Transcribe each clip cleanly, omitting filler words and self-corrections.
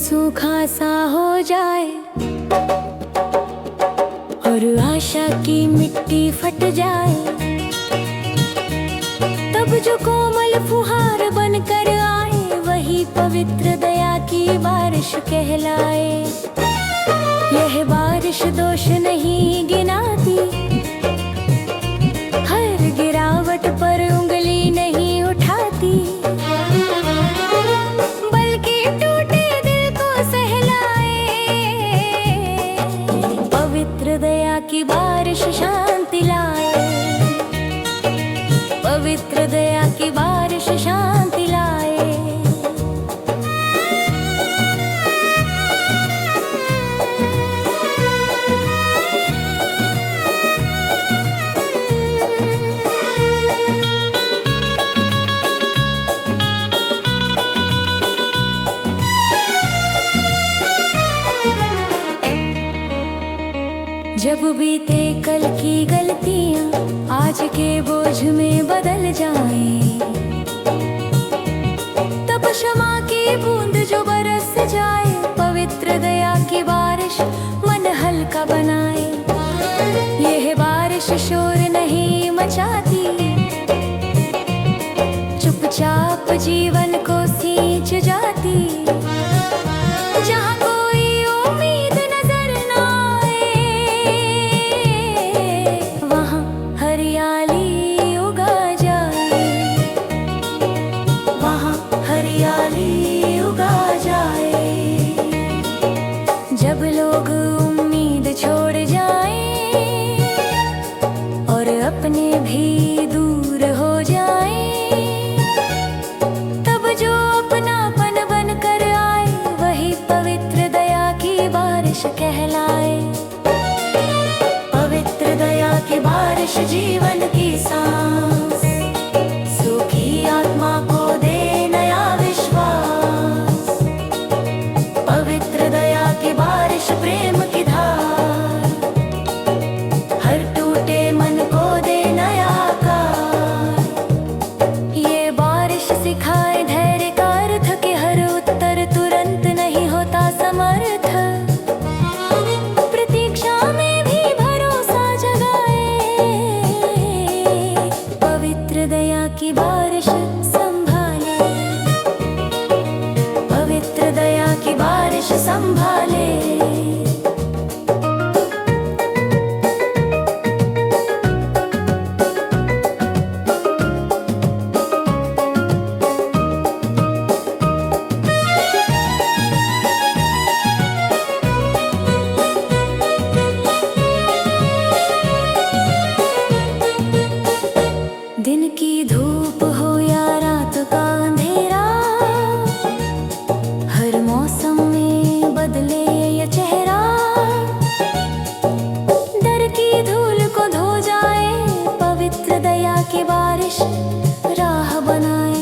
सूखा सा हो जाए और आशा की मिट्टी फट जाए, तब जो कोमल फुहार बनकर आए वही पवित्र दया की बारिश कहलाए। यह बारिश दोष नहीं गिनाती, हर गिरावट पर उंगली नहीं उठाती, बल्कि टूटे दिल को सहलाए। पवित्र दया की बारिश शांति लाए, पवित्र दया की बारिश शांति लाए। जब बीते कल की गलतियां आज के बोझ में बदल जाएं, तब क्षमा की बूंद जो बरस जाए, पवित्र दया की बारिश मन हल्का बनाए। यह बारिश शोर नहीं मचाती, चुपचाप जीवन को सींच जाती। जहाँ कोई उम्मीद नजर ना आए, वहाँ हरियाली उगा जाए, वहाँ हरियाली उगा जाए। जब लोग उम्मीद छोड़ जाएं और अपने भी दूर हो जाएं, तब जो अपनापन बनकर आए वही पवित्र दया की बारिश कहलाए। पवित्र दया की बारिश जीवन की सांस, सूखी आत्मा को दे नया विश्वास। पवित्र दया की बारिश प्रेम की धार, हर टूटे मन को दे नया आकार। ये बारिश सिखाए धैर्य का अर्थ कि हर उत्तर तुरंत नहीं होता समर्थ। प्रतीक्षा में भी भरोसा जगाए, पवित्र दया की बारिश संभाले, पवित्र दया की बारिश संभाले। दिन की धूप हो या रात का अंधेरा, हर मौसम में बदले ये चेहरा। डर की धूल को धो जाए, पवित्र दया की बारिश राह बनाए।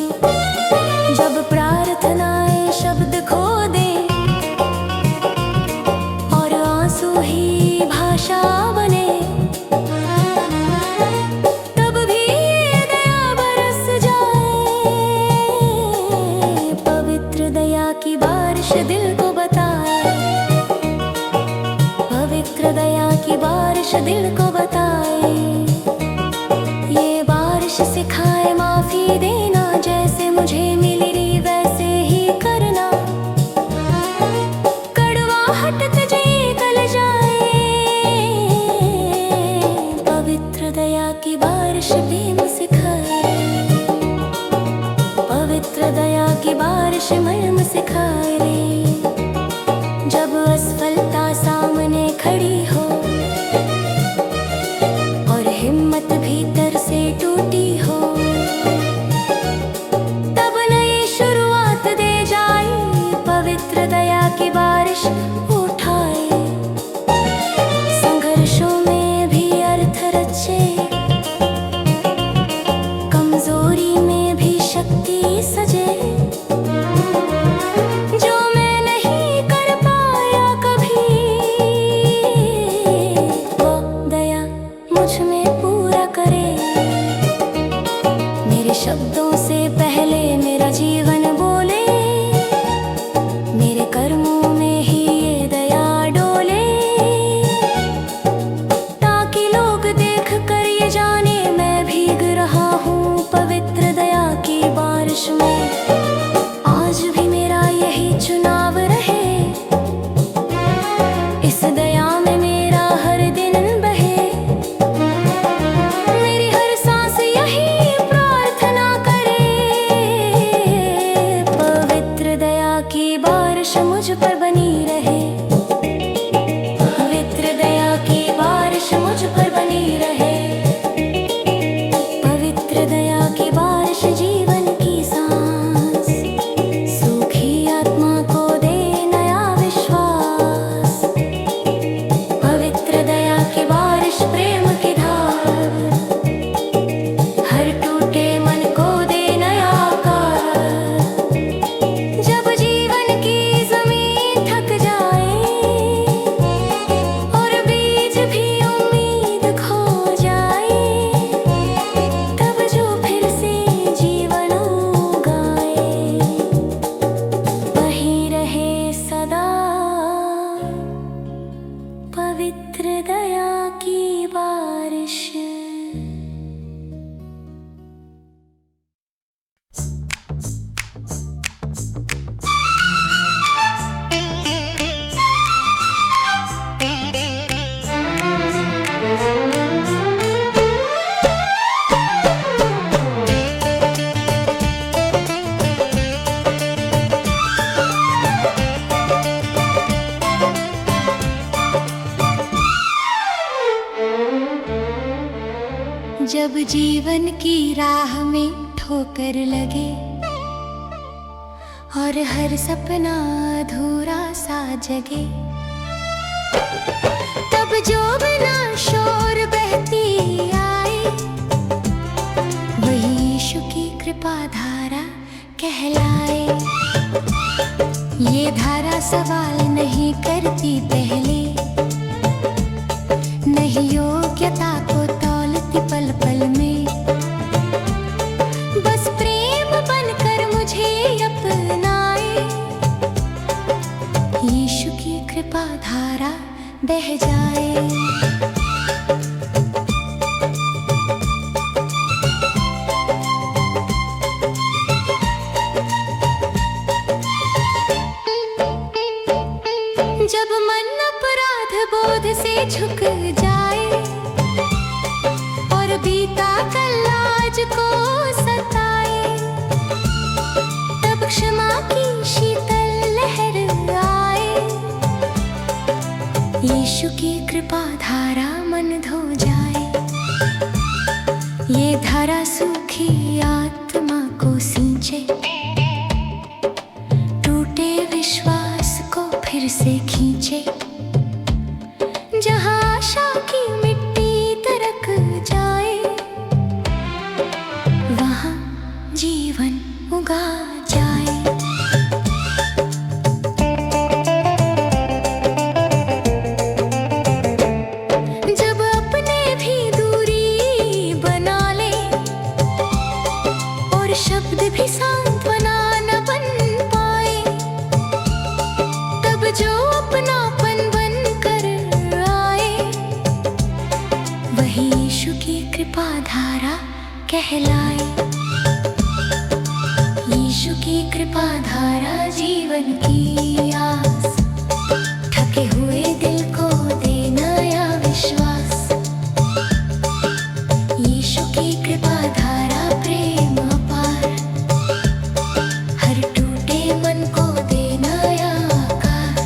जब प्रार्थनाएं शब्द खो दे और आंसू ही भाषा बने, तब भी ये दया बरस जाए। पवित्र दया की बारिश दिल को बताए, पवित्र दया की बारिश दिल को बताए। ये बारिश सिखाए माफी देना, जैसे मुझे मिली री वैसे ही करना। कड़वाहट तुझे गल जाए, पवित्र दया की बारिश प्रेम सिखाए, पवित्र दया की बारिश मर्म सिखाए। जब असफलता सामने खड़ी हो और हिम्मत भीतर से टूटी हो, तब नई शुरुआत दे जाए, पवित्र दया की बारिश उठाए। संघर्षों में भी अर्थ रचे, कमजोरी में भी शक्ति सजे। जो मैं नहीं कर पाया कभी, पवित्र दया की बारिश। जब जीवन की राह में ठोकर लगे और हर सपना अधूरा सा जगे, तब जो बिना शोर बहती आए वही यीशु की कृपा धारा कहलाए। ये धारा सवाल नहीं करती पहले, नहीं योग्यता को तौलती पल पल में, बस प्रेम बनकर मुझे अपनाए। यीशु की कृपा धारा बह जाए। जब मन अपराध बोध से झुक जाए और बीता कल आज को सताए, तब क्षमा की शीतल लहर आए। यीशु की कृपा धारा मन धो जाए। ये धारा सूखी आत्मा को सींचे, टूटे विश्वास को फिर से खींचे। जहाँ आशा की मिट्टी तरक जाए वहाँ जीवन उगा जाए। जब अपने भी दूरी बना ले और शब्द भी सांत्वना न बन पाए, तब जो अपनापन बनकर आए वही यीशु की कृपा धारा कहलाए। यीशु की कृपा धारा जीवन की आस, थके हुए दिल को दे नया विश्वास। यीशु की कृपा धारा प्रेम अपार, हर टूटे मन को दे नया आकार।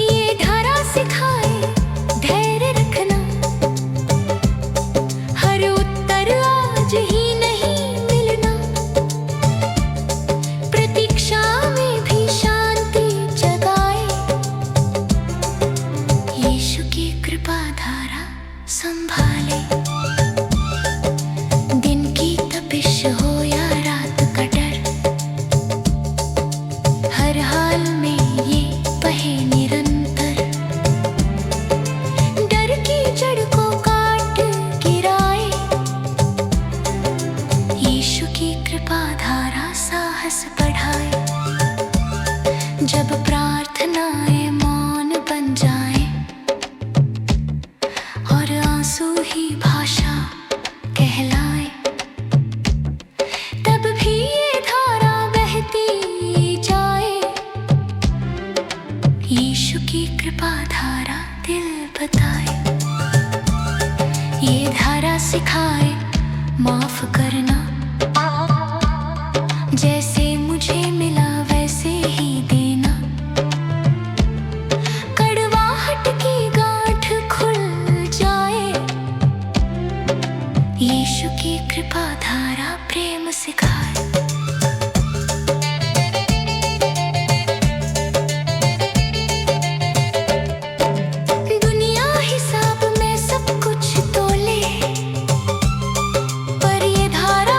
ये धारा सिखाए धैर्य रखना, हर उत्तर आज ही नहीं मिलना। प्रतीक्षा में भी शांति जगाए, यीशु की कृपा धारा संभाले। दिन की तपिश हो या रात का डर, हर हाल में ये बहे निरंतर। डर की जड़ को काट गिराए, यीशु की कृपा धारा साहस बढ़ाए। जब प्रार्थनाएं मौन बन जाए और आंसू ही भाषा कहलाए, तब भी ये धारा बहती जाए। यीशु की कृपा धारा दिल बताए। ये धारा सिखाए माफ करना, जैसे मुझे मिला वैसे ही देना। कड़वाहट की गांठ खुल जाए, यीशु की कृपा धारा प्रेम सिखाए। दुनिया हिसाब में सब कुछ तोले, पर ये धारा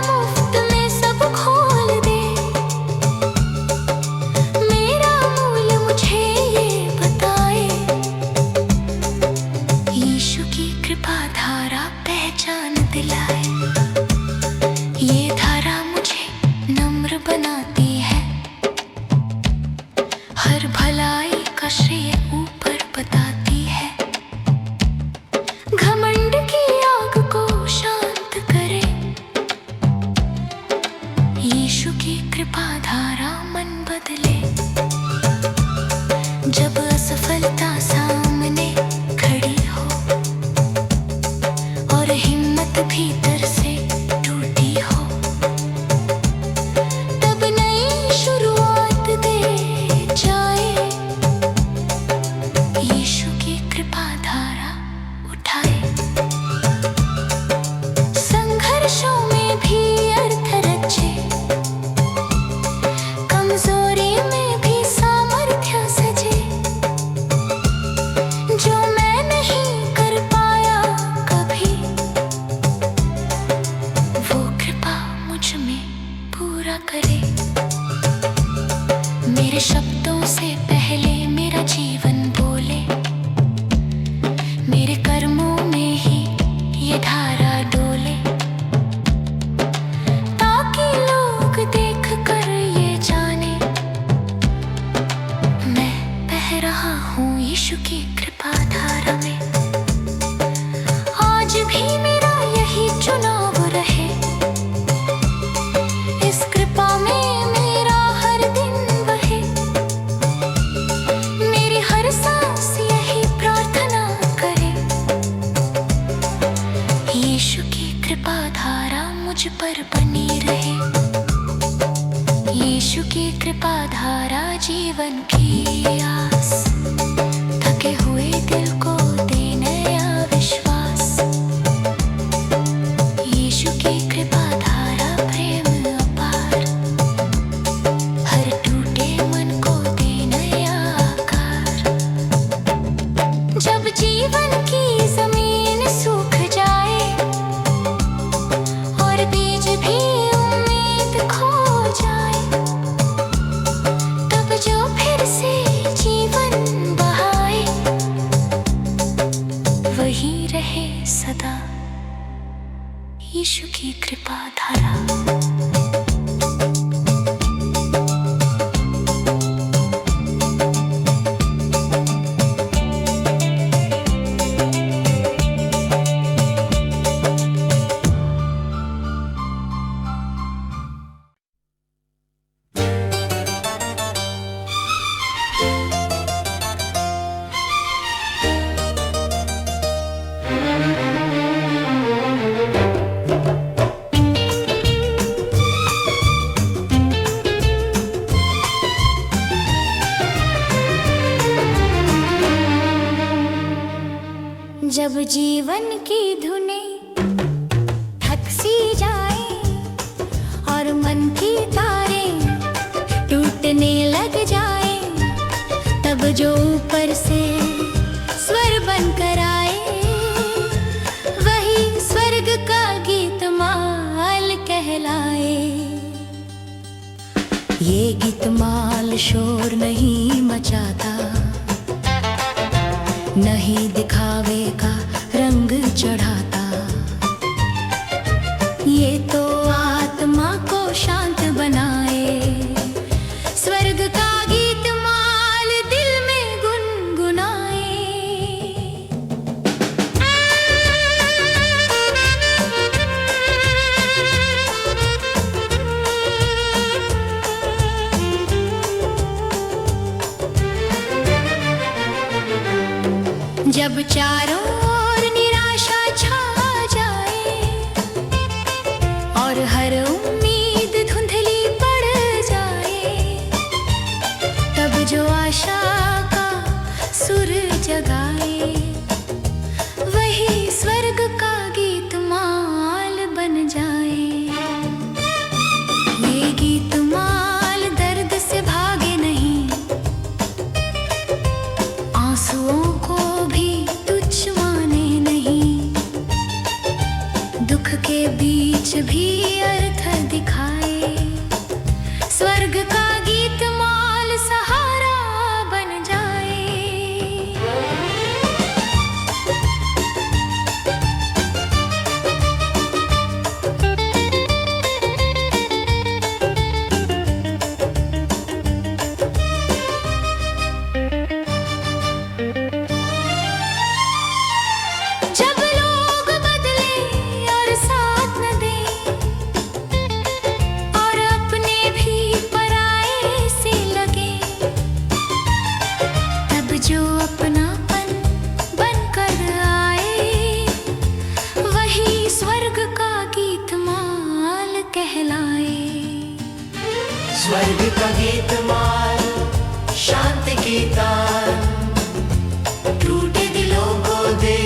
कृपा धारा जीवन की आस, थके हुए दिल को दे नया विश्वास। यीशु की कृपा धारा प्रेम अपार, हर टूटे मन को दे नया आकार। जब जीवन की जमीन सूख जाए और बीज भी उम्मीद खो जाए, तब जो फिर से जीवन बहाए, वही रहे सदा यीशु की कृपा धारा। जब जीवन की धुनें थक सी जाए और मन की तारें टूटने लग जाए, तब जो ऊपर से स्वर बनकर आए, वही स्वर्ग का गीतमाल कहलाए। ये गीतमाल शोर नहीं मचाता, नहीं दिखावे का रंग चढ़ाता, ये तो आत्मा को शांत बनाए। स्वर्ग का गीतमाल दिल में गुनगुनाए। जब चारों ओर निराशा छा जाए और हर उम्मीद धुंधली पड़ जाए, तब जो आशा का सुर जगाए, वही स्वर्ग का गीतमाल बन जाए। ये गीतमाल दर्द से भागे नहीं, आंसुओं को भी तुच्छ माने नहीं, दुख के बीच भी अर्थ दिखाए। स्वर्ग का गीतमाल सहारा बन जाए। जब लोग बदले और साथ न दें और अपने भी पराये से लगे, तब जो अपनापन बनकर आए, वही स्वर्ग का गीतमाल कहलाए। स्वर्ग का गीतमाल शांति की तार, टूटे दिलों को दे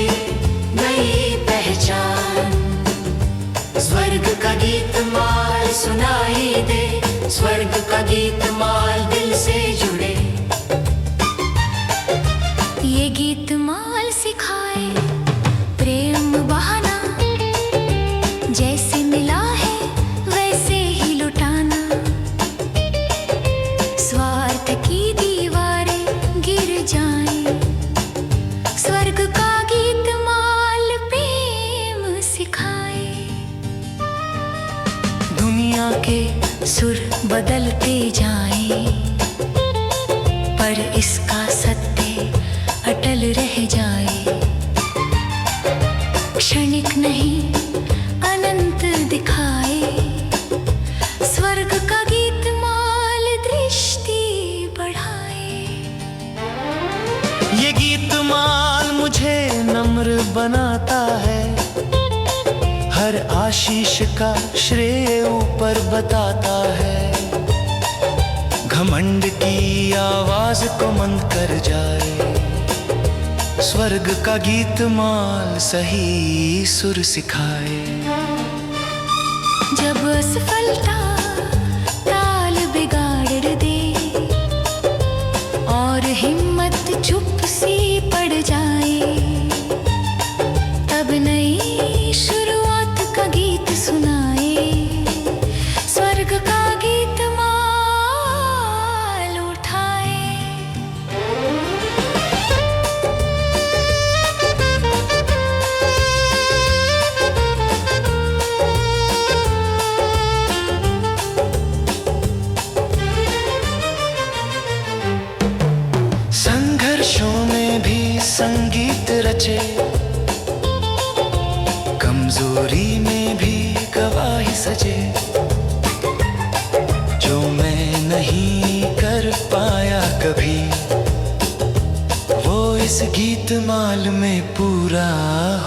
नई पहचान। स्वर्ग का गीतमाल सुनाई दे, स्वर्ग का गीतमाल दिल से जुड़े। ये गीतमाल सिखाए प्रेम बहाना, जैसे मिला है वैसे ही लुटाना। स्वार्थ की दीवारें गिर जाएं, स्वर्ग का गीतमाल प्रेम सिखाए। दुनिया के सुर बदलते जाएं, पर इसका सत्य अटल रह जाए। क्षणिक नहीं अनंत दिखाए, स्वर्ग का गीतमाल दृष्टि बढ़ाए। ये गीतमाल मुझे नम्र बनाता है, हर आशीष का श्रेय ऊपर बताता है। घमंड की आवाज को मंद कर जाए। स्वर्ग का गीत माल सही सुर सिखाए। जब असफलता ताल बिगाड़ दे और हिम्मत चुप सी पड़ जाए, तब नई शुरुआत का गीत सुनाए। स्वर्ग का गीत माल उठाए। संघर्षों में भी संगीत रचे, कमजोरी में भी गवाही सजे। जो मैं नहीं कर पाया कभी, वो इस गीत माल में पूरा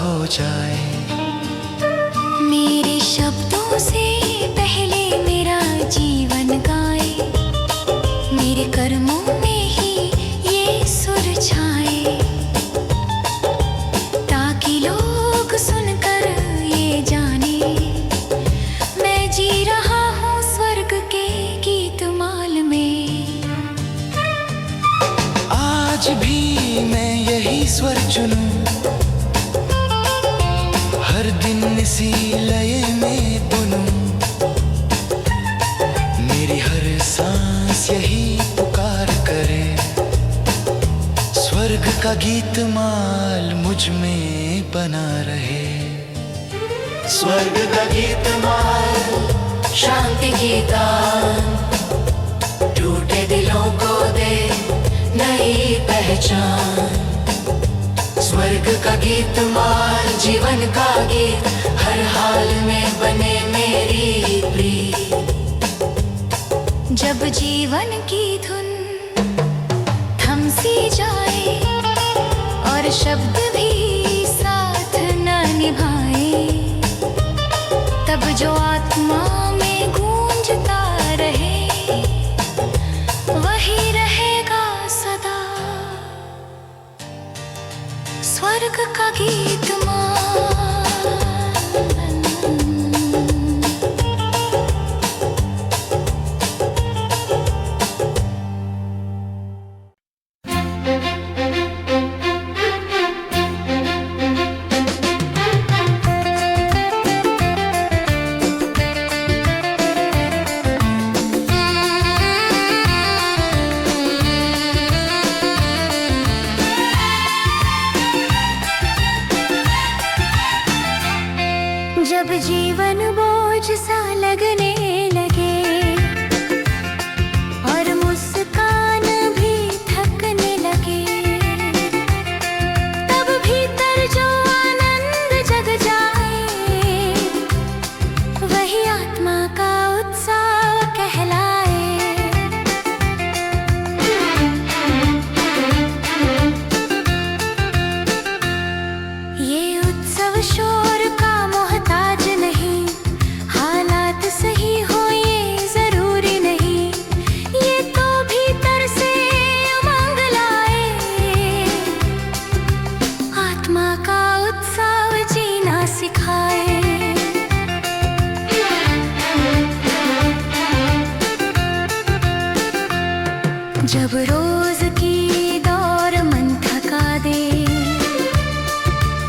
हो जाए। मेरे शब्दों से पहले मेरा जीवन गाए, मेरे कर्मों में ही ये सुर छाए, ताकि लोग सुनकर ये जाने मैं जी रहा हूँ स्वर्ग के गीत माल में। आज भी मैं यही स्वर चुनूं, हर दिन इसी लय में बुनूं। मेरी हर सांस यही पुकार करे, स्वर्ग का गीत माल मुझ में बना रहे। स्वर्ग का गीत माल शांति की तान, टूटे दिलों को दे नई पहचान। स्वर्ग का गीत माल जीवन का गीत हर हाल में बने मेरी प्रीत। जब जीवन की धुन थम सी जाए और शब्द भी साथ न निभाए, तब जो आत्मा में गूंजता रहे वही रहेगा सदा स्वर्ग का गीत माल। जब जीवन बोझ सा लगने लगे और मुस्कान भी थकने लगे, तब भीतर जो आनंद जग जाए वही आत्मा का उत्सव कहलाए। ये उत्सव शोर का मोहताज नहीं, हालात सही हो ये जरूरी नहीं, ये तो भीतर से उमंग लाए। आत्मा का उत्सव जीना सिखाए। जब रोज की दौर मन थका दे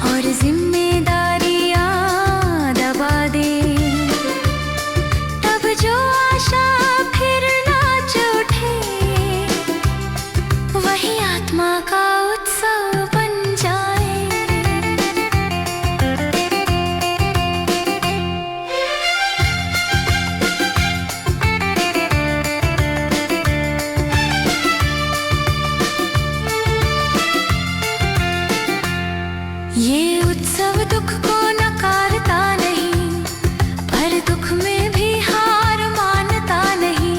और जिम्मेदारियां दबा दे, तब जो आशा फिर नाच उठे वही आत्मा का उत्सव बन जाए। ये उत्सव दुख को नकारता नहीं, पर दुख में भी हार मानता नहीं।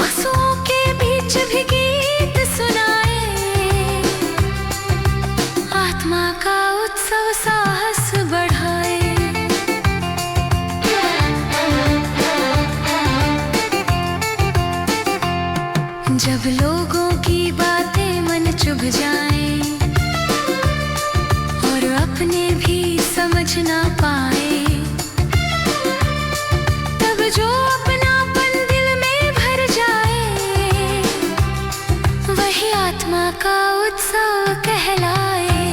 आंसुओं के बीच भी गीत सुनाए, आत्मा का उत्सव साहस बढ़ाए। अपने भी समझ ना पाए, तब जो अपनापन दिल में भर जाए, वही आत्मा का उत्सव कहलाए।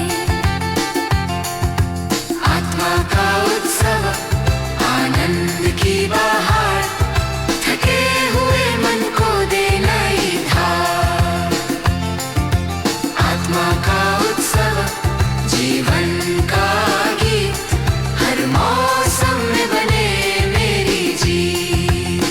आत्मा का उत्सव, आनंद की बहार, थके हुए मन को दे नई धार। आत्मा का उत्सव, जीवन का गीत, हर मौसम में बने मेरी जीत।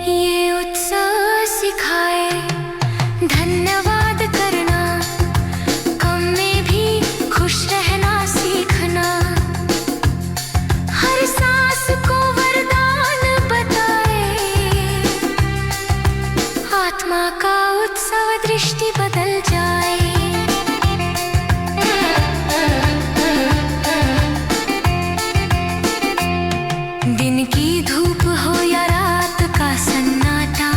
ये उत्सव सिखाए धन्यवाद करना, कम में भी खुश रहना सीखना, हर सांस को वरदान बताए। आत्मा का उत्सव दृष्टि बदल जाए। दिन की धूप हो या रात का सन्नाटा,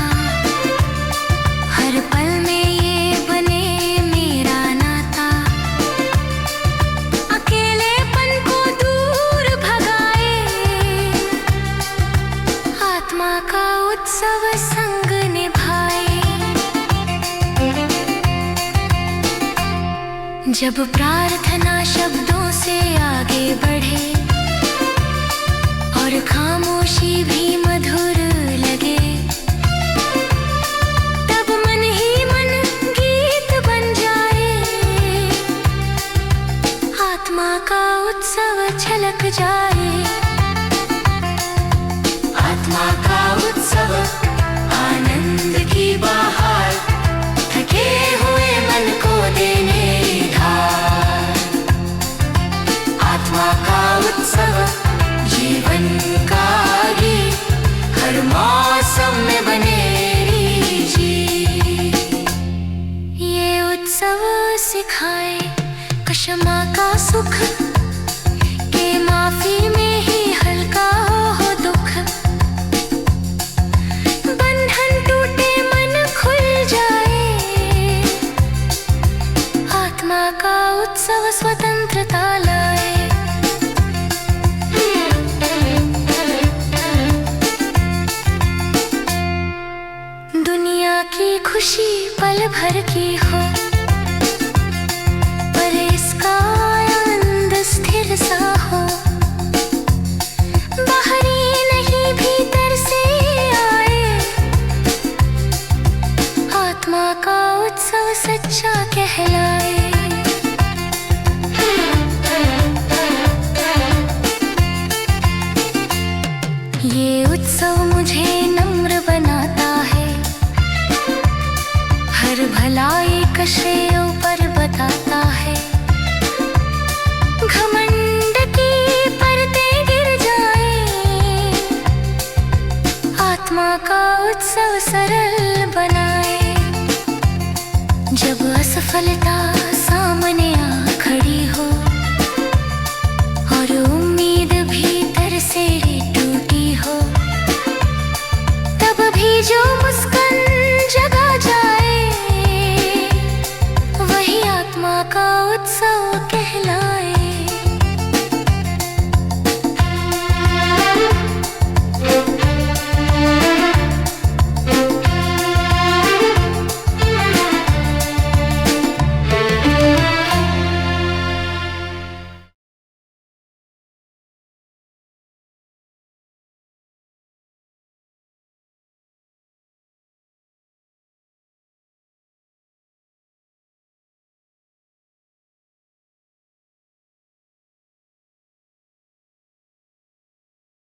हर पल में ये बने मेरा नाता। अकेलेपन को दूर भगाए, आत्मा का उत्सव संग निभाए। जब प्रार्थना शब्दों से आगे बढ़े और खामोशी भी मधुर लगे, तब मन ही मन गीत बन जाए। आत्मा का उत्सव छलक जाए। आत्मा का उत्सव, आनंद की बहार, थके हुए मन को दे नई धार। आत्मा का उत्सव, जीवन का गीत, हर मौसम में बने जीत। ये उत्सव सिखाए क्षमा का सुख,